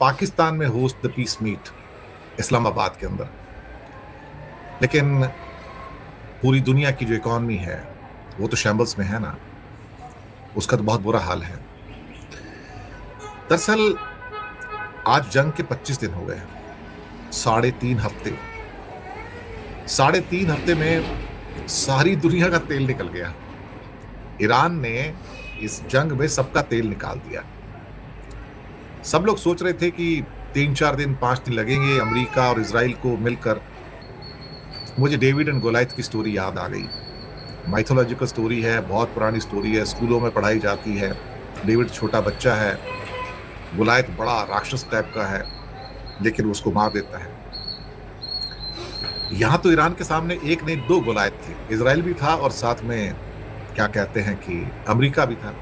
पाकिस्तान में host the peace meet Islamabad के अंदर। लेकिन पूरी दुनिया की जो इकॉनमी है वो तो शैम्बल्स में है ना, उसका तो बहुत बुरा हाल है। दरअसल आज जंग के 25 दिन हो गए, 3.5 हफ्ते। 3.5 हफ्ते में सारी दुनिया का तेल निकल गया। ईरान ने इस जंग में सबका तेल निकाल दिया। सब लोग सोच रहे थे कि 3-4 दिन 5 दिन लगेंगे अमेरिका और इजराइल को मिलकर। मुझे डेविड एंड गोलायत की स्टोरी याद आ गई। माइथोलॉजिकल स्टोरी है, बहुत पुरानी स्टोरी है, स्कूलों में पढ़ाई जाती है। डेविड छोटा बच्चा है, गोलायत बड़ा राक्षस टाइप का है, लेकिन वो उसको मार देता है। यहां तो ईरान के सामने एक नहीं 2 गोलायत थे। इजराइल भी था और साथ में क्या कहते हैं कि अमेरिका भी था।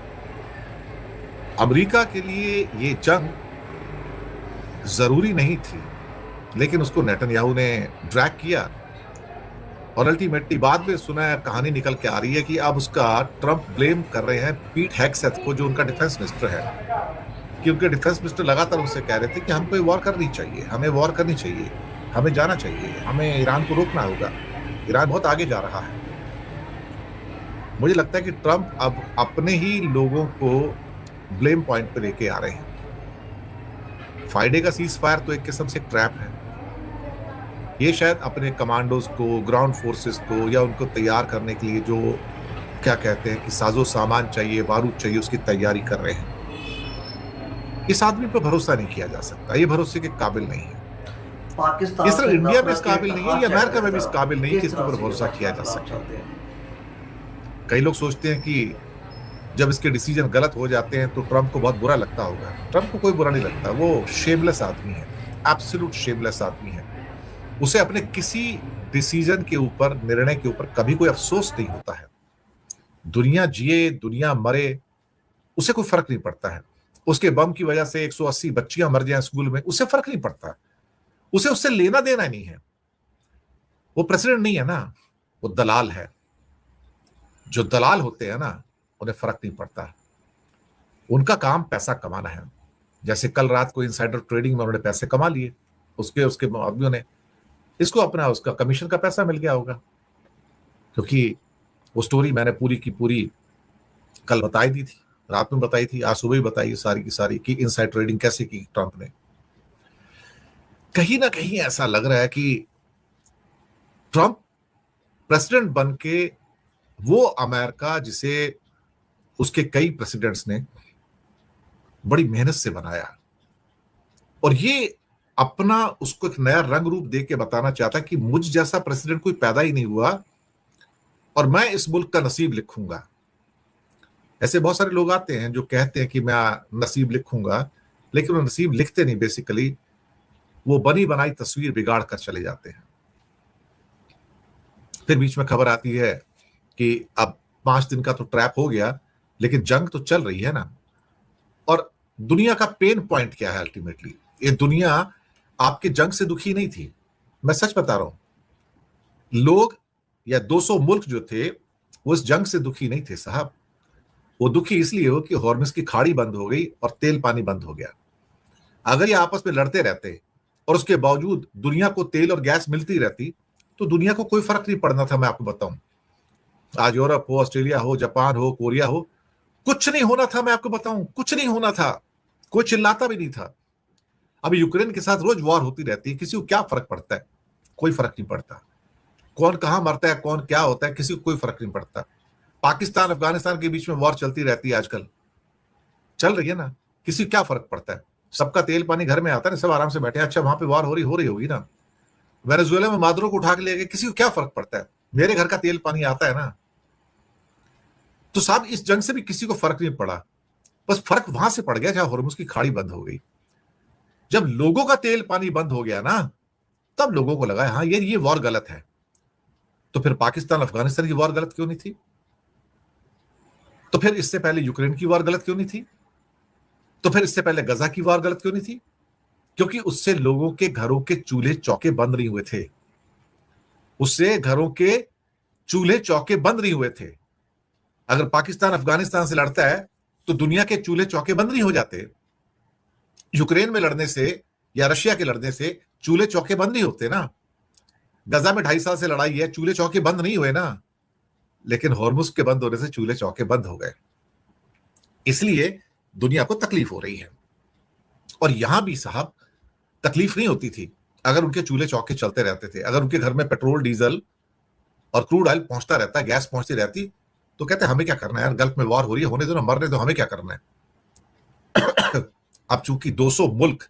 अमेरिका के लिए ये जंग जरूरी नहीं थी, लेकिन उसको नेतन्याहू ने ड्रैग किया और अल्टीमेटली बाद में सुना है, कहानी निकल के आ रही है कि अब उसका ट्रंप ब्लेम कर रहे हैं पीट हेगसेथ को, जो उनका डिफेंस मिनिस्टर है, कि उनके डिफेंस मिनिस्टर लगातार उनसे कह रहे थे कि हमको वॉर करनी चाहिए, हमें वॉर करनी चाहिए, हमें जाना चाहिए, हमें ईरान को रोकना होगा, ईरान बहुत आगे जा रहा है। मुझे लगता है कि ट्रंप अब अपने ही लोगों को ब्लेम पॉइंट पे लेके आ रहे हैं। फ्राइडे का सीज फायर तो एक किस्म से ट्रैप है। ये शायद अपने कमांडोज को, ग्राउंड फोर्सेस को, या उनको तैयार करने के लिए जो क्या कहते हैं कि साजो सामान चाहिए, बारूद चाहिए, उसकी तैयारी कर रहे हैं। इस आदमी पर भरोसा नहीं किया जा सकता, ये भरोसे के काबिल नहीं है। पाकिस्तान इस तरह से इंडिया में इस नफरत काबिल नहीं है, या अमेरिका में भी इस काबिल नहीं है कि किस इसके तरह ऊपर से भरोसा ये किया जा बताना सके। चाहते हैं? कई लोग सोचते हैं कि जब इसके डिसीजन गलत हो जाते हैं तो ट्रंप को बहुत बुरा लगता होगा। ट्रंप को कोई बुरा नहीं लगता, वो शेमलेस आदमी है, एब्सोल्यूट शेमलेस आदमी है। उसे अपने किसी डिसीजन के ऊपर, निर्णय के ऊपर कभी कोई अफसोस नहीं होता है। दुनिया जिए, दुनिया मरे, उसे कोई फर्क नहीं पड़ता है। उसके बम की वजह से 180 बच्चियां मर जाएं स्कूल में, उसे फर्क नहीं पड़ता। उसे उससे लेना देना नहीं है। वो प्रेसिडेंट नहीं है ना, वो दलाल है। जो दलाल होते हैं ना, उन्हें फर्क नहीं पड़ता। उनका काम पैसा कमाना है। जैसे कल रात को इनसाइडर ट्रेडिंग में उन्होंने पैसे कमा लिए, उसके उसके आदमियों ने, इसको अपना उसका कमीशन का पैसा मिल गया होगा। क्योंकि वो स्टोरी मैंने पूरी की पूरी कल बताई दी थी, रात में बताई थी, आज सुबह ही बताई सारी की सारी कि इनसाइड ट्रेडिंग कैसे की ट्रंप ने। कहीं ना कहीं ऐसा लग रहा है कि ट्रंप प्रेसिडेंट बन के वो अमेरिका जिसे उसके कई प्रेसिडेंट्स ने बड़ी मेहनत से बनाया, और ये अपना उसको एक नया रंग रूप दे के बताना चाहता कि मुझ जैसा प्रेसिडेंट कोई पैदा ही नहीं हुआ और मैं इस मुल्क का नसीब लिखूंगा। ऐसे बहुत सारे लोग आते हैं जो कहते हैं कि मैं नसीब लिखूंगा, लेकिन वो नसीब लिखते नहीं। बेसिकली वो बनी बनाई तस्वीर बिगाड़ कर चले जाते हैं। फिर बीच में खबर आती है कि अब 5 दिन का तो ट्रैप हो गया, लेकिन जंग तो चल रही है ना। और दुनिया का पेन पॉइंट क्या है अल्टीमेटली? ये दुनिया आपके जंग से दुखी नहीं थी, मैं सच बता रहा हूं। लोग या 200 मुल्क जो थे वो इस जंग से दुखी नहीं थे साहब। वो दुखी इसलिए हो कि हॉर्मुज की खाड़ी बंद हो गई और तेल पानी बंद हो गया। अगर ये आपस में लड़ते रहते और उसके बावजूद दुनिया को तेल और गैस मिलती रहती तो दुनिया को कोई फर्क नहीं पड़ना था। मैं आपको बताऊं, आज यूरोप हो, ऑस्ट्रेलिया हो, जापान हो, कोरिया हो, कुछ नहीं होना था। मैं आपको बताऊं, कुछ नहीं होना था। कोई चिल्लाता भी नहीं था। अभी यूक्रेन के साथ रोज वॉर होती रहती है, किसी को क्या फर्क पड़ता है? कोई फर्क नहीं पड़ता। कौन कहां मरता है, कौन क्या होता है, किसी को कोई फर्क नहीं पड़ता। पाकिस्तान अफगानिस्तान के बीच में वॉर चलती रहती है, आजकल चल रही है ना, किसी को क्या फर्क पड़ता है? सबका तेल पानी घर में आता है ना, सब आराम से बैठे हैं। अच्छा, वहां पे वॉर हो रही होगी ना, वेनेजुएला में मादुरो को उठा के ले गए, किसी को क्या फर्क पड़ता है? मेरे घर का तेल पानी आता है ना। तो साहब इस जंग से भी किसी को फर्क नहीं पड़ा। बस फर्क वहां से पड़ गया जहां हॉर्मुज की खाड़ी बंद हो गई। जब लोगों का तेल पानी बंद हो गया ना, तब लोगों को लगा हाँ ये वॉर गलत है। तो फिर पाकिस्तान अफगानिस्तान की वॉर गलत क्यों नहीं थी? तो फिर इससे पहले यूक्रेन की वॉर गलत क्यों नहीं थी? तो फिर इससे पहले गजा की वॉर गलत क्यों नहीं थी? क्योंकि उससे लोगों के घरों के चूल्हे चौके बंद नहीं हुए थे। उससे घरों के चूल्हे चौके बंद नहीं हुए थे। अगर पाकिस्तान अफगानिस्तान से लड़ता है तो दुनिया के चूल्हे चौके बंद नहीं हो जाते। यूक्रेन में लड़ने से या रशिया के लड़ने से चूल्हे चौके बंद नहीं होते ना। गजा में 2.5 साल से लड़ाई है, चूल्हे चौके बंद नहीं हुए ना। लेकिन हॉर्मुज के बंद होने से चूल्हे चौके बंद हो गए, इसलिए दुनिया को तकलीफ हो रही है। और यहां भी साहब तकलीफ नहीं होती थी अगर उनके चूल्हे चौके चलते रहते थे, अगर उनके घर में पेट्रोल डीजल और क्रूड ऑयल पहुंचता रहता, गैस पहुंचती रहती, तो कहते हमें क्या करना है यार, गल्फ में वॉर हो रही है, होने दो ना, मरने दो, हमें क्या करना है। अब चूंकि 200 मुल्क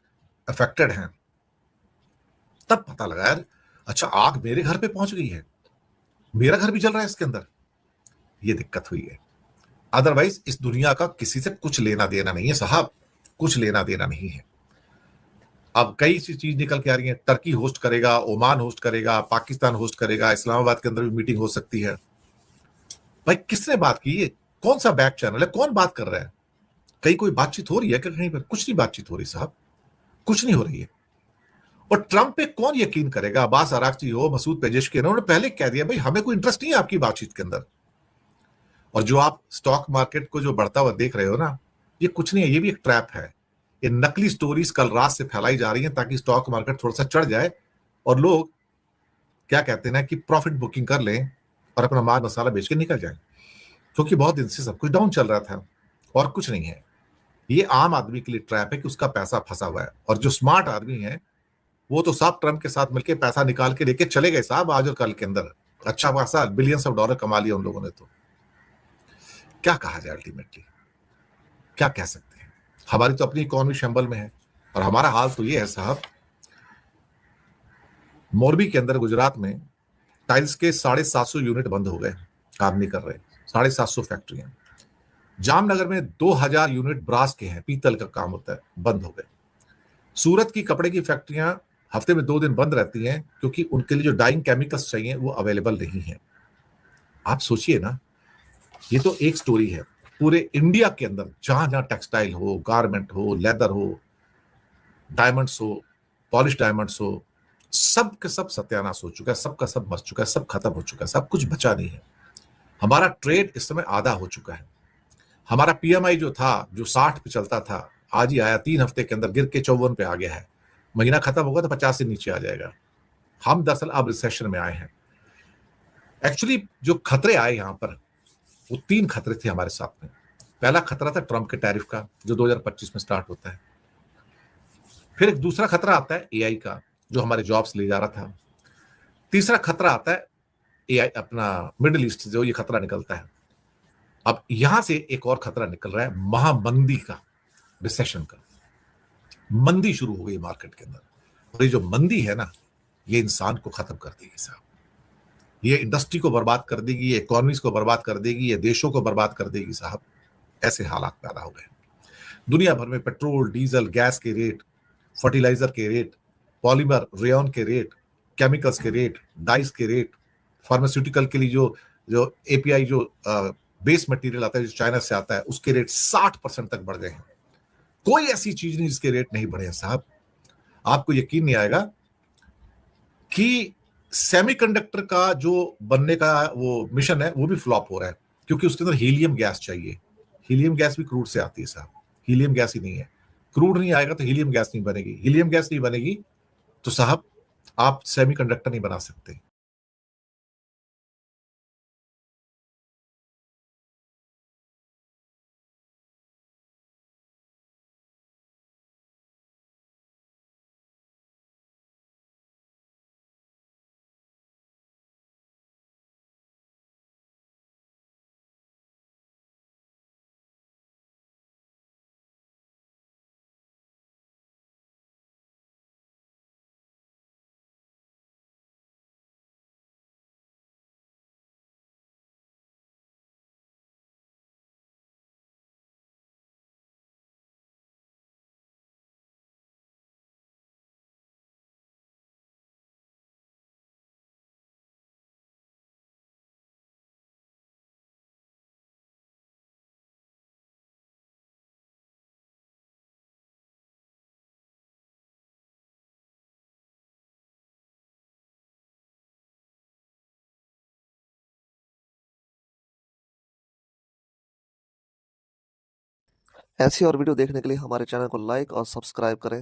अफेक्टेड हैं, तब पता लगा यार, अच्छा आग मेरे घर पे पहुंच गई है, मेरा घर भी जल रहा है इसके अंदर, ये दिक्कत हुई है। अदरवाइज इस दुनिया का किसी से कुछ लेना देना नहीं है साहब, कुछ लेना देना नहीं है। अब कई सी चीज निकल के आ रही है, टर्की होस्ट करेगा, ओमान होस्ट करेगा, पाकिस्तान होस्ट करेगा, इस्लामाबाद के अंदर भी मीटिंग हो सकती है। भाई किसने बात की, ये कौन सा बैक चैनल है, कौन बात कर रहा है? कहीं कोई बातचीत हो रही है कि कहीं पर? कुछ नहीं बातचीत हो रही साहब, कुछ नहीं हो रही है। और ट्रंप पे कौन यकीन करेगा? अब्बास अरागची हो, मसूद पेजेशकिन, उन्होंने पहले कह दिया भाई हमें कोई इंटरेस्ट नहीं है आपकी बातचीत के अंदर। और जो आप स्टॉक मार्केट को जो बढ़ता हुआ देख रहे हो ना, ये कुछ नहीं है, ये भी एक ट्रैप है। ये नकली स्टोरीज कल रात से फैलाई जा रही हैं ताकि स्टॉक मार्केट थोड़ा सा चढ़ जाए और लोग क्या कहते हैं ना कि प्रॉफिट बुकिंग कर लें और अपना माल मसाला बेच के निकल जाए, क्योंकि बहुत दिन से सब कुछ डाउन चल रहा था और कुछ नहीं है। ये आम आदमी के लिए ट्रैप है कि उसका पैसा फंसा हुआ है। और जो स्मार्ट आदमी है वो तो साहब ट्रंप के साथ मिलकर पैसा निकाल के लेके चले गए साहब, आज और कल के अंदर अच्छा खासा बिलियंस ऑफ डॉलर कमा लिया उन लोगों ने। तो क्या कहा जाए, अल्टीमेटली क्या कह सकते हैं। हमारी तो अपनी इकोनॉमी शंबल में है और हमारा हाल तो ये है साहब, मोरबी के अंदर गुजरात में टाइल्स के 750 यूनिट बंद हो गए, काम नहीं कर रहे, 750 फैक्ट्रियां। जामनगर में 2000 यूनिट ब्रास के हैं, पीतल का काम होता है, बंद हो गए। सूरत की कपड़े की फैक्ट्रियां हफ्ते में 2 दिन बंद रहती हैं क्योंकि उनके लिए जो डाइंग केमिकल्स चाहिए वो अवेलेबल नहीं है। आप सोचिए ना, ये तो एक स्टोरी है। पूरे इंडिया के अंदर जहां जहां टेक्सटाइल हो, गारमेंट हो, लेदर हो, डायमंड्स हो, पॉलिश डायमंड्स हो, सब के सब सत्यानाश हो चुका है, सबका सब मर चुका है, सब खत्म हो चुका है, सब कुछ बचा नहीं है। हमारा ट्रेड इस समय आधा हो चुका है। हमारा पीएमआई जो था, जो 60 पे चलता था, आज ही आया 3 हफ्ते के अंदर गिर के 54 पे आ गया है। महीना खत्म होगा तो 50 से नीचे आ जाएगा। हम दरअसल अब रिसेशन में आए हैं। एक्चुअली जो खतरे आए यहां पर, वो 3 खतरे थे हमारे साथ में। पहला खतरा था ट्रंप के टैरिफ का, जो 2025 में स्टार्ट होता है। फिर एक दूसरा खतरा आता है एआई का, जो हमारे जॉब्स ले जा रहा था। तीसरा खतरा आता है एआई अपना मिडिल ईस्ट, जो ये खतरा निकलता है। अब यहां से एक और खतरा निकल रहा है, महामंदी का, रिसेशन का। मंदी शुरू हो गई मार्केट के अंदर, और ये जो मंदी है ना, ये इंसान को खत्म कर देगी साहब। ये इंडस्ट्री को बर्बाद कर देगी, ये इकोनॉमीज को बर्बाद कर देगी, ये देशों को बर्बाद कर देगी साहब। ऐसे हालात पैदा हो गए। दुनिया भर में पेट्रोल, डीजल, गैस के रेट, फर्टिलाइजर के रेट, पॉलीमर रेयन के रेट, केमिकल्स के रेट, डाइस के रेट, फार्मास्यूटिकल के लिए जो जो एपीआई, जो बेस मटेरियल आता है जो चाइना से आता है, उसके रेट 60% तक बढ़ गए हैं। कोई ऐसी चीज नहीं जिसके रेट नहीं बढ़े हैं साहब। आपको यकीन नहीं आएगा कि सेमीकंडक्टर का जो बनने का वो मिशन है वो भी फ्लॉप हो रहा है, क्योंकि उसके अंदर हीलियम गैस चाहिए। हीलियम गैस भी क्रूड से आती है साहब, हीलियम गैस ही नहीं है। क्रूड नहीं आएगा तो हीलियम गैस नहीं बनेगी, हीलियम गैस नहीं बनेगी तो साहब आप सेमीकंडक्टर नहीं बना सकते। ऐसी और वीडियो देखने के लिए हमारे चैनल को लाइक और सब्सक्राइब करें।